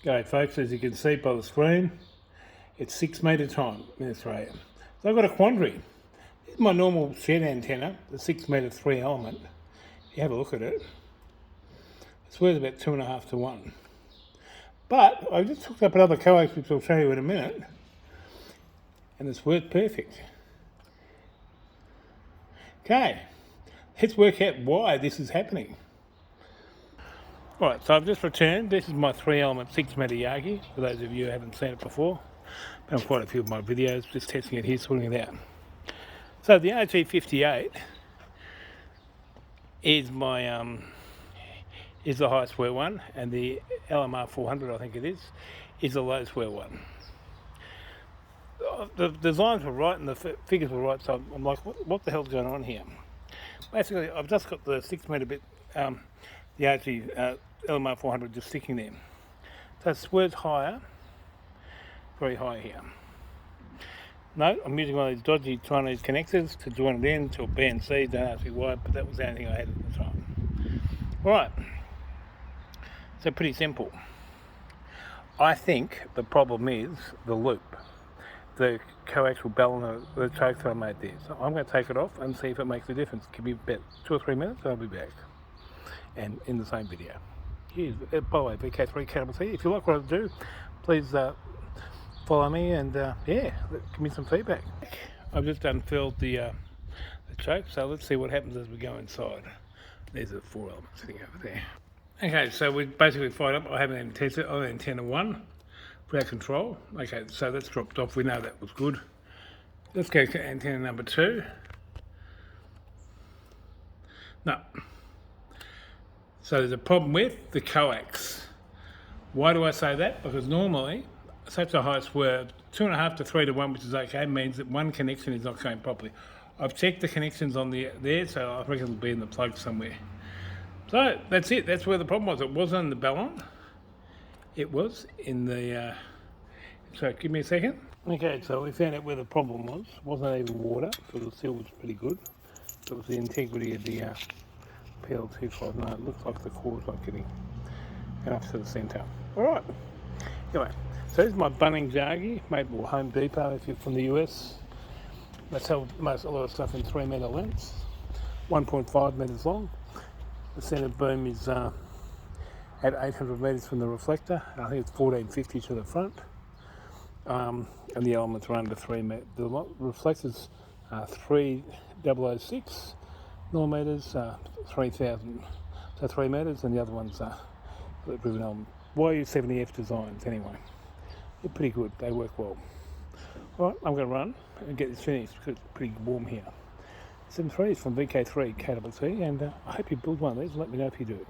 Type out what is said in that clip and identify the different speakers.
Speaker 1: Okay folks, as you can see by the screen, it's 6 metre time in Australia. So I've got a quandary. This is my normal shed antenna, the 6 metre 3 element. If you have a look at it, it's worth about 2.5 to 1. But I just hooked up another coax, which I'll show you in a minute, and it's worked perfect. Okay, let's work out why this is happening. Right, so I've just returned. This is my 3 element 6 metre yagi, for those of you who haven't seen it before. Been on quite a few of my videos, just testing it here, sorting it out. So the RG58 is my is the high square one, and the LMR 400, I think it is the low square one. The designs were right and the figures were right, so I'm like, what the hell's going on here? Basically, I've just got the 6 metre bit, the RG LMR 400 just sticking there. So it swerves higher, very high here. No, I'm using one of these dodgy Chinese connectors to join it in to a BNC, don't ask me why, but that was the only thing I had at the time. Alright, so pretty simple. I think the problem is the loop, the coaxial balance, the choke that I made there. So I'm going to take it off and see if it makes a difference. Give me about 2 or 3 minutes and I'll be back. And in the same video. Here's, by the way, vk3ktt. If you like what I do, please follow me and yeah, give me some feedback. I've just unfurled the choke, so let's see what happens as we go inside. There's a 4 element sitting over there. Okay, so we basically fired up. I haven't even tested it on antenna 1 without control. Okay, so that's dropped off. We know that was good. Let's go to antenna number 2. No. So there's a problem with the coax. Why do I say that? Because normally, such a high swerve, 2.5 to 3 to 1, which is okay, means that one connection is not going properly. I've checked the connections on there, so I reckon it'll be in the plug somewhere. So that's it. That's where the problem was. It wasn't in the ballon. It was in the. So give me a second. Okay, so we found out where the problem was. It wasn't even water, so the seal was pretty good. It was the integrity of the PL259. It looks like the core's not getting enough to the centre. Alright. Anyway, so this is my Bunnings yagi, made by Home Depot if you're from the US. They sell a lot of stuff in 3 metre lengths, 1.5 metres long. The centre boom is at 800 metres from the reflector. I think it's 1450 to the front. And the elements are under 3 metres. The reflectors are 3006 millimetres, 3000, so 3 metres, and the other ones are yu7ef designs anyway. They're pretty good, they work well. Alright, I'm going to run and get this finished because it's pretty warm here. 7.3 is from vk3ktt, and I hope you build one of these and let me know if you do.